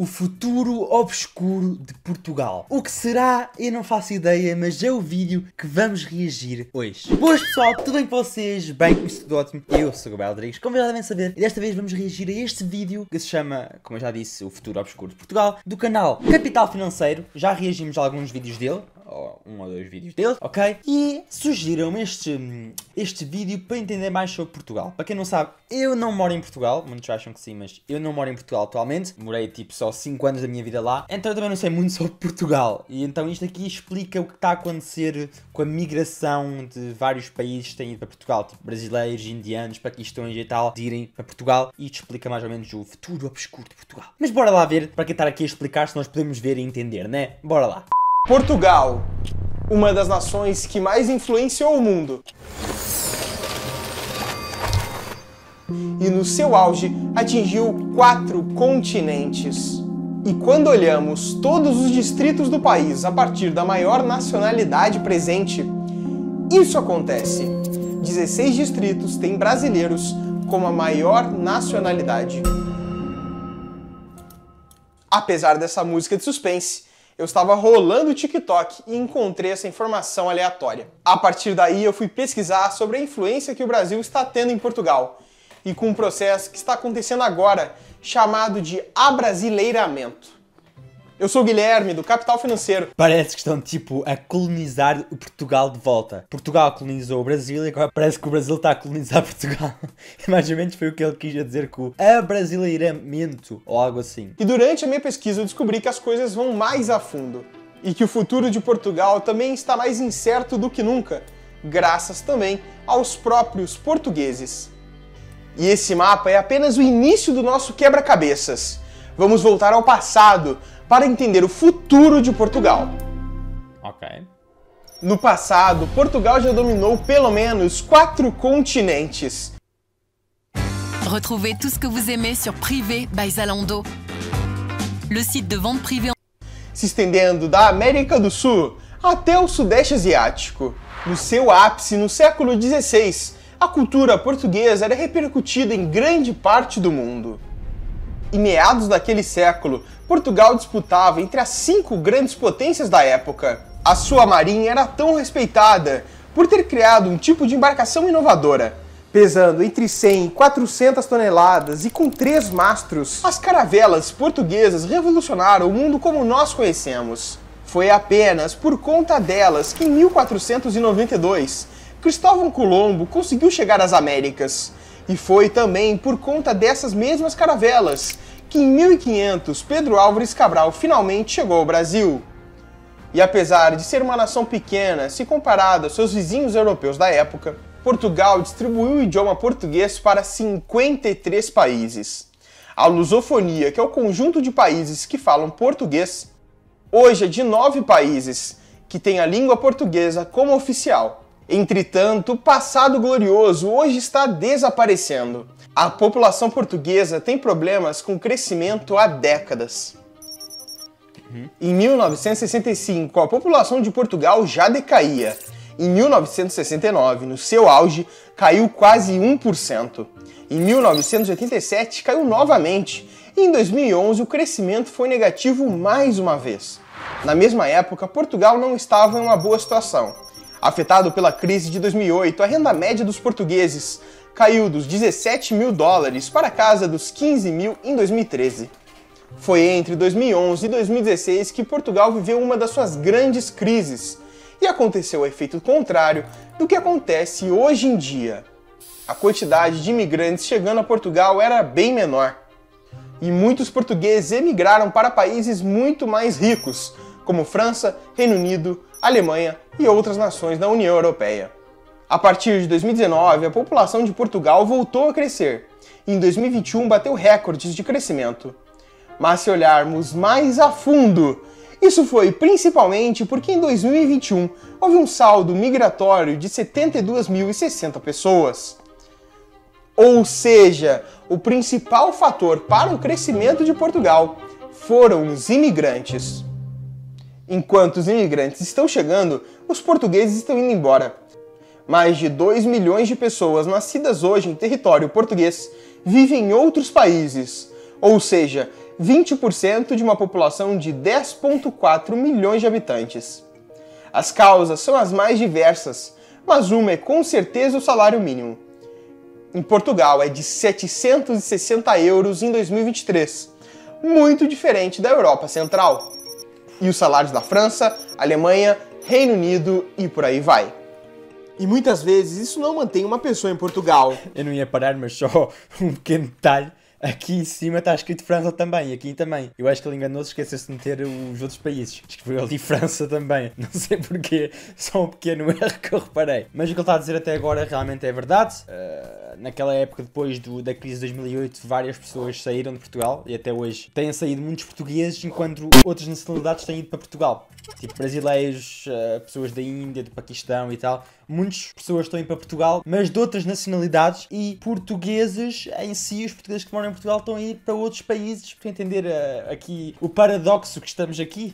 O futuro obscuro de Portugal. O que será? Eu não faço ideia, mas é o vídeo que vamos reagir hoje. Boas pessoal, tudo bem com vocês? Bem, isso tudo ótimo. Eu sou o Gabriel Rodrigues, como já devem saber, e desta vez vamos reagir a este vídeo que se chama, como eu já disse, o futuro obscuro de Portugal, do canal Capital Financeiro. Já reagimos a alguns vídeos dele, ou um ou dois vídeos dele, ok? E sugeriram-me este vídeo para entender mais sobre Portugal. Para quem não sabe, eu não moro em Portugal, muitos acham que sim, mas eu não moro em Portugal atualmente. Morei tipo só 5 anos da minha vida lá, então eu também não sei muito sobre Portugal. E então isto aqui explica o que está a acontecer com a migração de vários países que têm ido para Portugal, tipo brasileiros, indianos, paquistões e tal, de irem para Portugal. E isto explica mais ou menos o futuro obscuro de Portugal. Mas bora lá ver, para quem estar aqui a explicar, se nós podemos ver e entender, né? Bora lá. Portugal, uma das nações que mais influenciou o mundo. E no seu auge atingiu 4 continentes. E quando olhamos todos os distritos do país a partir da maior nacionalidade presente, isso acontece. 16 distritos têm brasileiros como a maior nacionalidade. Apesar dessa música de suspense, eu estava rolando o TikTok e encontrei essa informação aleatória. A partir daí eu fui pesquisar sobre a influência que o Brasil está tendo em Portugal e com um processo que está acontecendo agora, chamado de abrasileiramento. Eu sou o Guilherme, do Capital Financeiro. Parece que estão tipo a colonizar o Portugal de volta. Portugal colonizou o Brasil e agora parece que o Brasil está a colonizar Portugal. Mais ou menos foi o que ele quis dizer com o abrasileiramento ou algo assim. E durante a minha pesquisa eu descobri que as coisas vão mais a fundo. E que o futuro de Portugal também está mais incerto do que nunca, graças também aos próprios portugueses. E esse mapa é apenas o início do nosso quebra-cabeças. Vamos voltar ao passado para entender o futuro de Portugal. Ok. No passado, Portugal já dominou pelo menos 4 continentes. Retrouvez tout ce que vous aimez sur Privé by Zalando, le site de vente privée. Se estendendo da América do Sul até o Sudeste Asiático. No seu ápice, no século XVI, a cultura portuguesa era repercutida em grande parte do mundo. Em meados daquele século, Portugal disputava entre as 5 grandes potências da época. A sua marinha era tão respeitada por ter criado um tipo de embarcação inovadora, pesando entre 100 e 400 toneladas e com 3 mastros. As caravelas portuguesas revolucionaram o mundo como nós conhecemos. Foi apenas por conta delas que em 1492, Cristóvão Colombo conseguiu chegar às Américas. E foi também por conta dessas mesmas caravelas que em 1500 Pedro Álvares Cabral finalmente chegou ao Brasil. E apesar de ser uma nação pequena se comparada aos seus vizinhos europeus da época, Portugal distribuiu o idioma português para 53 países. A lusofonia, que é o conjunto de países que falam português, hoje é de 9 países que têm a língua portuguesa como oficial. Entretanto, o passado glorioso hoje está desaparecendo. A população portuguesa tem problemas com crescimento há décadas. Em 1965, a população de Portugal já decaía. Em 1969, no seu auge, caiu quase 1%. Em 1987, caiu novamente. E em 2011, o crescimento foi negativo mais uma vez. Na mesma época, Portugal não estava em uma boa situação. Afetado pela crise de 2008, a renda média dos portugueses caiu dos 17 mil dólares para a casa dos 15 mil em 2013. Foi entre 2011 e 2016 que Portugal viveu uma das suas grandes crises, e aconteceu o efeito contrário do que acontece hoje em dia. A quantidade de imigrantes chegando a Portugal era bem menor, e muitos portugueses emigraram para países muito mais ricos, como França, Reino Unido, Alemanha e outras nações da União Europeia. A partir de 2019, a população de Portugal voltou a crescer e em 2021 bateu recordes de crescimento. Mas se olharmos mais a fundo, isso foi principalmente porque em 2021 houve um saldo migratório de 72.060 pessoas. Ou seja, o principal fator para o crescimento de Portugal foram os imigrantes. Enquanto os imigrantes estão chegando, os portugueses estão indo embora. Mais de 2 milhões de pessoas nascidas hoje em território português vivem em outros países, ou seja, 20% de uma população de 10,4 milhões de habitantes. As causas são as mais diversas, mas uma é com certeza o salário mínimo. Em Portugal é de 760 euros em 2023, muito diferente da Europa Central. E os salários da França, Alemanha, Reino Unido e por aí vai. E muitas vezes isso não mantém uma pessoa em Portugal. Eu não ia parar, mas só um pequeno detalhe. Aqui em cima está escrito França também, aqui também. Eu acho que ele enganou-se, esqueceu-se de meter os outros países. Escreveu ali França também. Não sei porquê, só um pequeno erro que eu reparei. Mas o que ele está a dizer até agora realmente é verdade. Naquela época, depois da crise de 2008, várias pessoas saíram de Portugal. E até hoje têm saído muitos portugueses, enquanto outras nacionalidades têm ido para Portugal. Tipo brasileiros, pessoas da Índia, do Paquistão e tal. Muitas pessoas estão indo para Portugal, mas de outras nacionalidades, e portugueses em si, os portugueses que moram em Portugal estão a ir para outros países, para entender aqui o paradoxo que estamos aqui.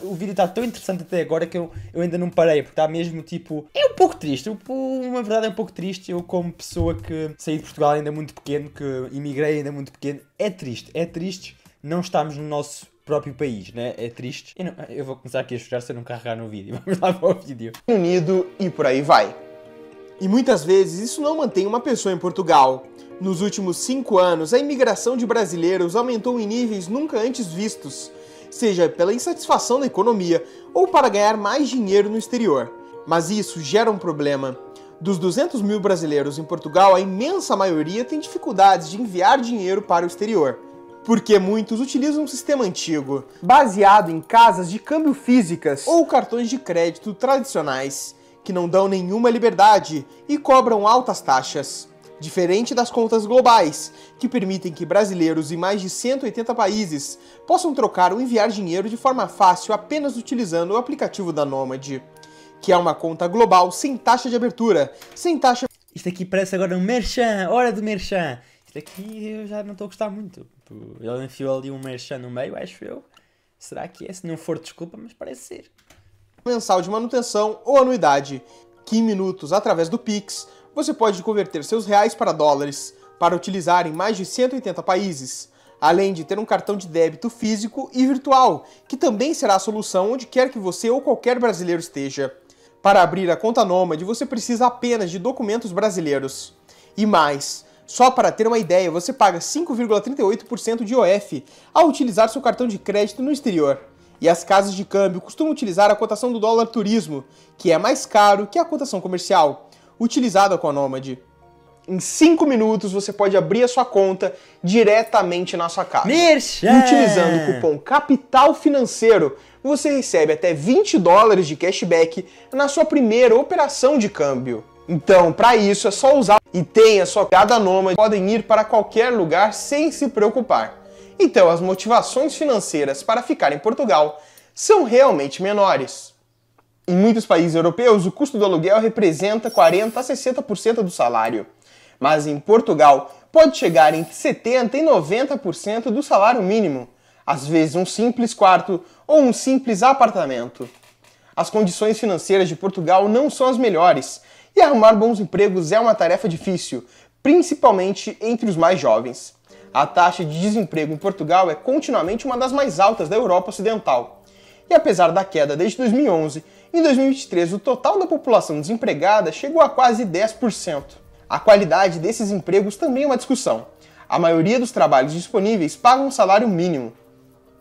O vídeo está tão interessante até agora que eu ainda não parei, porque está mesmo tipo... É um pouco triste, uma verdade é um pouco triste. Eu, como pessoa que saí de Portugal ainda muito pequeno, que imigrei ainda muito pequeno, é triste não estarmos no nosso próprio país, né? É triste. Eu vou começar aqui a chorar se eu não carregar no vídeo. Vamos lá para o vídeo. Unido e por aí vai. E muitas vezes isso não mantém uma pessoa em Portugal. Nos últimos 5 anos, a imigração de brasileiros aumentou em níveis nunca antes vistos, seja pela insatisfação da economia ou para ganhar mais dinheiro no exterior. Mas isso gera um problema. Dos 200 mil brasileiros em Portugal, a imensa maioria tem dificuldades de enviar dinheiro para o exterior, porque muitos utilizam um sistema antigo, baseado em casas de câmbio físicas ou cartões de crédito tradicionais, que não dão nenhuma liberdade e cobram altas taxas. Diferente das contas globais, que permitem que brasileiros em mais de 180 países possam trocar ou enviar dinheiro de forma fácil apenas utilizando o aplicativo da Nomad, que é uma conta global sem taxa de abertura, sem taxa... Isto aqui parece agora um merchan, hora do merchan. Isto aqui eu já não estou a gostar muito. Ele enfiou ali um merchan no meio, acho eu. Será que é? Se não for, desculpa, mas parece ser. Mensal de manutenção ou anuidade, que em minutos, através do Pix, você pode converter seus reais para dólares, para utilizar em mais de 180 países, além de ter um cartão de débito físico e virtual, que também será a solução onde quer que você ou qualquer brasileiro esteja. Para abrir a conta Nomad, você precisa apenas de documentos brasileiros. E mais, só para ter uma ideia, você paga 5,38% de IOF ao utilizar seu cartão de crédito no exterior. E as casas de câmbio costumam utilizar a cotação do dólar turismo, que é mais caro que a cotação comercial, utilizada com a Nomad. Em 5 minutos você pode abrir a sua conta diretamente na sua casa. Merchan! E utilizando o cupom Capital Financeiro, você recebe até $20 de cashback na sua primeira operação de câmbio. Então, para isso, é só usar e tenha sua cada Nomad, podem ir para qualquer lugar sem se preocupar. Então, as motivações financeiras para ficar em Portugal são realmente menores. Em muitos países europeus, o custo do aluguel representa 40% a 60% do salário. Mas em Portugal, pode chegar entre 70% e 90% do salário mínimo, às vezes um simples quarto ou um simples apartamento. As condições financeiras de Portugal não são as melhores, e arrumar bons empregos é uma tarefa difícil, principalmente entre os mais jovens. A taxa de desemprego em Portugal é continuamente uma das mais altas da Europa Ocidental. E apesar da queda desde 2011, em 2023 o total da população desempregada chegou a quase 10%. A qualidade desses empregos também é uma discussão. A maioria dos trabalhos disponíveis pagam um salário mínimo.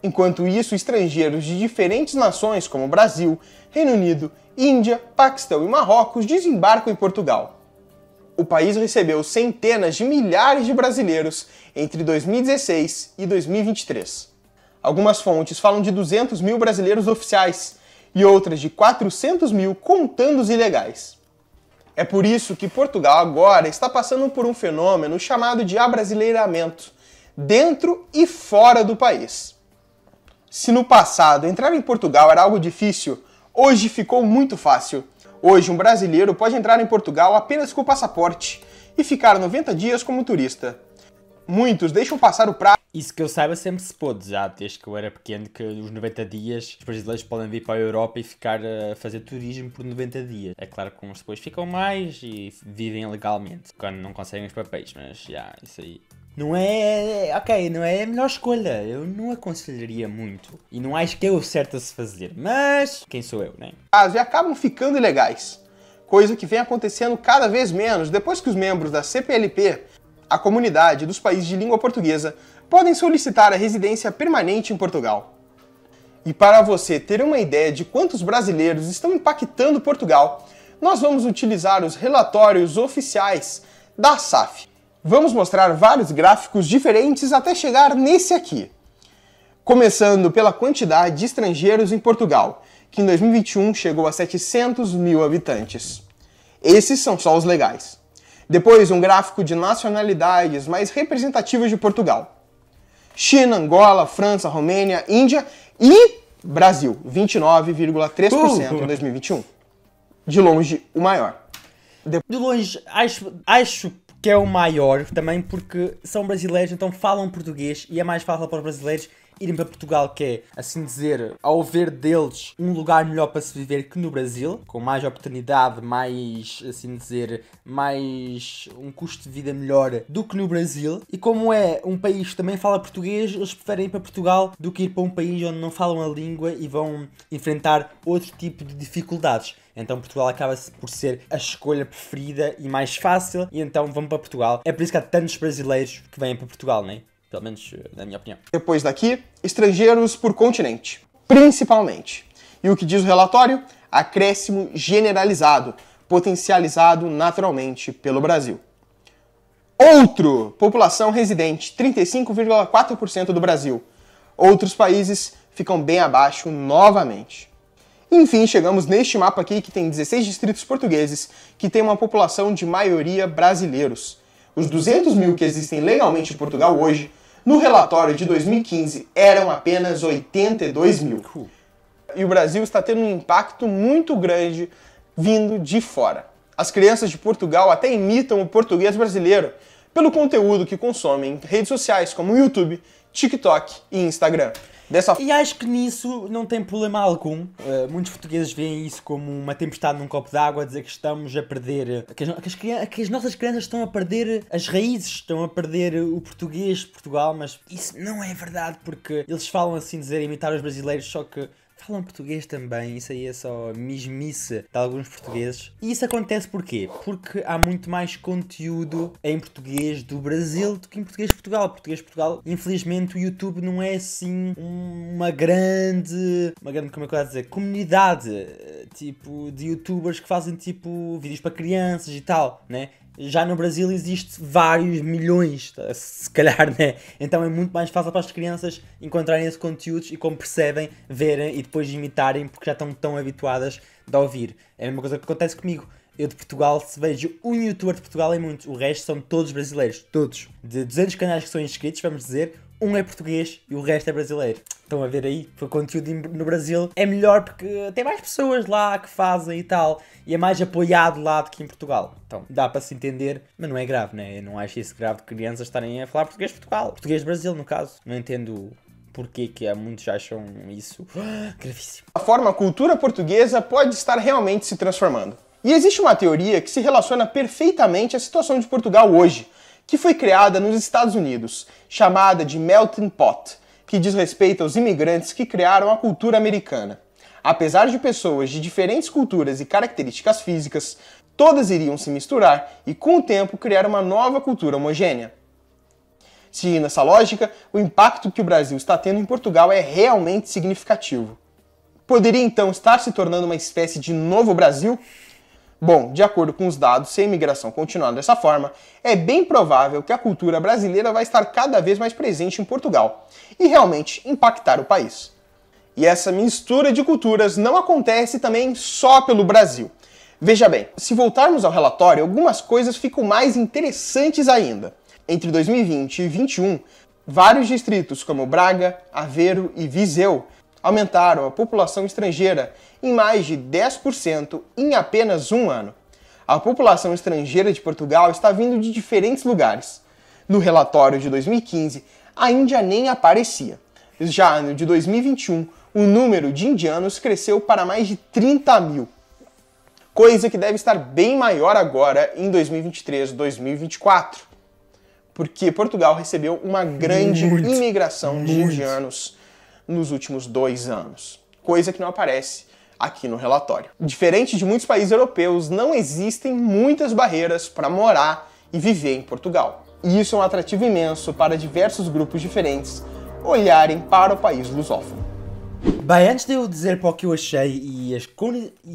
Enquanto isso, estrangeiros de diferentes nações como Brasil, Reino Unido, Índia, Paquistão e Marrocos desembarcam em Portugal. O país recebeu centenas de milhares de brasileiros entre 2016 e 2023. Algumas fontes falam de 200 mil brasileiros oficiais e outras de 400 mil contando os ilegais. É por isso que Portugal agora está passando por um fenômeno chamado de abrasileiramento, dentro e fora do país. Se no passado entrar em Portugal era algo difícil, hoje ficou muito fácil. Hoje um brasileiro pode entrar em Portugal apenas com o passaporte e ficar 90 dias como turista. Muitos deixam passar o prazo. Isso que eu saiba sempre se pôde, já desde que eu era pequeno, que os 90 dias os brasileiros podem vir para a Europa e ficar a fazer turismo por 90 dias. É claro que uns depois ficam mais e vivem legalmente, quando não conseguem os papéis, mas já, isso aí. não é, ok, não é a melhor escolha. Eu não aconselharia muito. E não acho que é o certo a se fazer. Mas, quem sou eu, né? E acabam ficando ilegais. Coisa que vem acontecendo cada vez menos depois que os membros da CPLP, a comunidade dos países de língua portuguesa, podem solicitar a residência permanente em Portugal. E para você ter uma ideia de quantos brasileiros estão impactando Portugal, nós vamos utilizar os relatórios oficiais da SAF. Vamos mostrar vários gráficos diferentes até chegar nesse aqui. Começando pela quantidade de estrangeiros em Portugal, que em 2021 chegou a 700 mil habitantes. Esses são só os legais. Depois, um gráfico de nacionalidades mais representativas de Portugal. China, Angola, França, Romênia, Índia e Brasil, 29,3% em 2021. De longe, o maior. De longe, acho que é o maior, também porque são brasileiros, então falam português e é mais fácil para os brasileiros irem para Portugal, que é, assim dizer, ao ver deles, um lugar melhor para se viver que no Brasil, com mais oportunidade, mais, assim dizer, mais um custo de vida melhor do que no Brasil. E como é um país que também fala português, eles preferem ir para Portugal do que ir para um país onde não falam a língua e vão enfrentar outro tipo de dificuldades. Então Portugal acaba por ser a escolha preferida e mais fácil, e então vão para Portugal. É por isso que há tantos brasileiros que vêm para Portugal, não é? Pelo menos na minha opinião. Depois daqui, estrangeiros por continente, principalmente. E o que diz o relatório? Acréscimo generalizado, potencializado naturalmente pelo Brasil. Outro, população residente, 35,4% do Brasil. Outros países ficam bem abaixo novamente. Enfim, chegamos neste mapa aqui que tem 16 distritos portugueses, que tem uma população de maioria brasileiros. Os 200 mil que existem legalmente em Portugal hoje, no relatório de 2015, eram apenas 82 mil. E o Brasil está tendo um impacto muito grande vindo de fora. As crianças de Portugal até imitam o português brasileiro pelo conteúdo que consomem em redes sociais como YouTube, TikTok e Instagram. E acho que nisso não tem problema algum. Muitos portugueses veem isso como uma tempestade num copo d'água, dizer que estamos a perder, que as nossas crianças estão a perder as raízes, estão a perder o português de Portugal, mas isso não é verdade, porque eles falam assim, dizer, imitar os brasileiros, só que falam português também. Isso aí é só mesmice de alguns portugueses. E isso acontece porquê? Porque há muito mais conteúdo em português do Brasil do que em português de Portugal. Português de Portugal, infelizmente, o YouTube não é assim uma grande, como é que eu vou dizer, comunidade, tipo, de youtubers que fazem, tipo, vídeos para crianças e tal, né? Já no Brasil existe vários milhões, se calhar, né? Então é muito mais fácil para as crianças encontrarem esses conteúdos e, como percebem, verem e depois imitarem, porque já estão tão habituadas a ouvir. É a mesma coisa que acontece comigo. Eu de Portugal, se vejo um youtuber de Portugal é muito, o resto são todos brasileiros, todos. De 200 canais que são inscritos, vamos dizer, um é português e o resto é brasileiro. Estão a ver aí? O conteúdo no Brasil é melhor porque tem mais pessoas lá que fazem e tal. E é mais apoiado lá do que em Portugal. Então dá para se entender, mas não é grave, né? Eu não acho isso grave de crianças estarem a falar português de Portugal. Português de Brasil, no caso. Não entendo porquê que há muitos acham isso gravíssimo. A forma a cultura portuguesa pode estar realmente se transformando. E existe uma teoria que se relaciona perfeitamente à situação de Portugal hoje, que foi criada nos Estados Unidos, chamada de Melting Pot, que diz respeito aos imigrantes que criaram a cultura americana. Apesar de pessoas de diferentes culturas e características físicas, todas iriam se misturar e, com o tempo, criar uma nova cultura homogênea. Seguindo essa lógica, o impacto que o Brasil está tendo em Portugal é realmente significativo. Poderia então estar se tornando uma espécie de novo Brasil? Bom, de acordo com os dados, se a imigração continuar dessa forma, é bem provável que a cultura brasileira vai estar cada vez mais presente em Portugal e realmente impactar o país. E essa mistura de culturas não acontece também só pelo Brasil. Veja bem, se voltarmos ao relatório, algumas coisas ficam mais interessantes ainda. Entre 2020 e 2021, vários distritos como Braga, Aveiro e Viseu aumentaram a população estrangeira em mais de 10% em apenas um ano. A população estrangeira de Portugal está vindo de diferentes lugares. No relatório de 2015, a Índia nem aparecia. Já no de 2021, o número de indianos cresceu para mais de 30 mil. Coisa que deve estar bem maior agora em 2023-2024. porque Portugal recebeu uma grande imigração de muito. indianos nos últimos 2 anos, coisa que não aparece aqui no relatório. Diferente de muitos países europeus, não existem muitas barreiras para morar e viver em Portugal. E isso é um atrativo imenso para diversos grupos diferentes olharem para o país lusófono. Bem, antes de eu dizer para o que eu achei e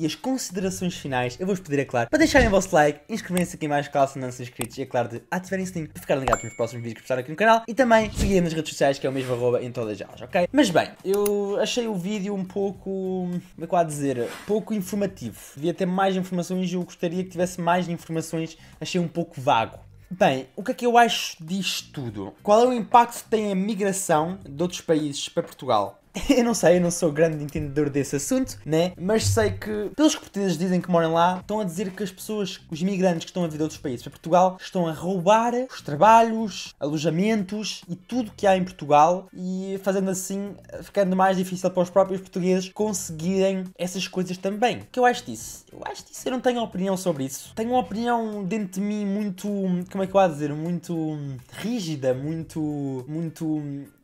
as considerações finais, eu vou-vos pedir, é claro, para deixarem o vosso like, inscreverem-se aqui em mais caso não são inscritos e, é claro, de ativarem o sininho para ficarem ligados nos próximos vídeos que postarem aqui no canal e também seguirem nas redes sociais, que é o mesmo @ em todas elas, ok? Mas bem, eu achei o vídeo um pouco, como é que eu ia dizer, pouco informativo. Devia ter mais informações e eu gostaria que tivesse mais informações, achei um pouco vago. Bem, o que é que eu acho disto tudo? Qual é o impacto que tem a migração de outros países para Portugal? Eu não sei, eu não sou grande entendedor desse assunto, né? Mas sei que, pelos que portugueses dizem que moram lá, estão a dizer que as pessoas, os imigrantes que estão a vir de outros países para Portugal, estão a roubar os trabalhos, alojamentos e tudo que há em Portugal e fazendo assim, ficando mais difícil para os próprios portugueses conseguirem essas coisas também. O que eu acho disso? Eu não tenho opinião sobre isso. Tenho uma opinião dentro de mim muito, como é que eu ia dizer, muito rígida, muito...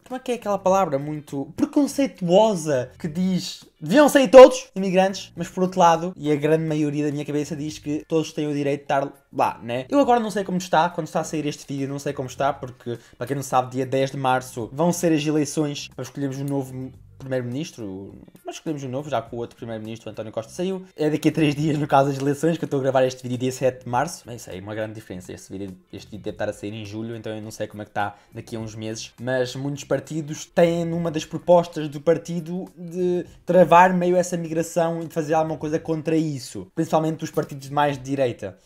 Como é que é aquela palavra muito preconceituosa que diz deviam sair todos imigrantes, mas por outro lado, e a grande maioria da minha cabeça diz que todos têm o direito de estar lá, né? Eu agora não sei como está, quando está a sair este vídeo não sei como está, porque para quem não sabe, dia 10 de março vão ser as eleições para escolhermos um novo primeiro-ministro, mas escolhemos um novo, já que o outro primeiro-ministro, António Costa, saiu. É daqui a 3 dias, no caso das eleições, que eu estou a gravar este vídeo dia 7 de março. Bem, isso aí é uma grande diferença. Este vídeo deve estar a sair em julho, então eu não sei como é que está daqui a uns meses. Mas muitos partidos têm numa das propostas do partido de travar meio essa migração e de fazer alguma coisa contra isso. Principalmente os partidos mais de direita.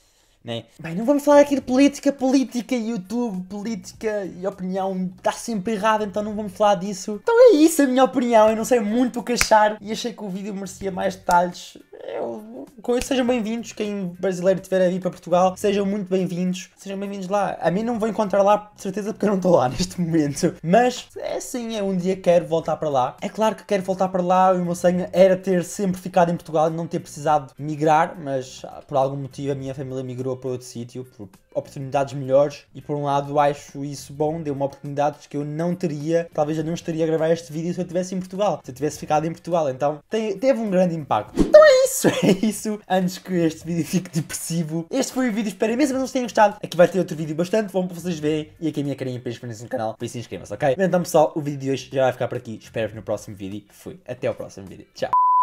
Né? Bem, não vamos falar aqui de política, YouTube, política e opinião está sempre errado, então não vamos falar disso. Então é isso a minha opinião, eu não sei muito o que achar e achei que o vídeo merecia mais detalhes. Sejam bem-vindos, quem brasileiro tiver a vir para Portugal, sejam muito bem-vindos, sejam bem-vindos lá. A mim não me vou encontrar lá, de certeza, porque eu não estou lá neste momento. Mas, é sim, um dia quero voltar para lá. É claro que quero voltar para lá, o meu sonho era ter sempre ficado em Portugal e não ter precisado migrar, mas por algum motivo a minha família migrou para outro sítio, por oportunidades melhores, e por um lado acho isso bom, deu uma oportunidade que eu não teria, talvez eu não estaria a gravar este vídeo se eu estivesse em Portugal, se eu tivesse ficado em Portugal, então teve um grande impacto. Então é isso, antes que este vídeo fique depressivo, este foi o vídeo, espero mesmo que vocês tenham gostado, aqui vai ter outro vídeo bastante bom para vocês verem, e aqui a minha carinha para inscreverem-se no canal, por isso inscrevam-se, ok? Então pessoal, o vídeo de hoje já vai ficar por aqui, espero-vos no próximo vídeo, fui, até ao próximo vídeo, tchau!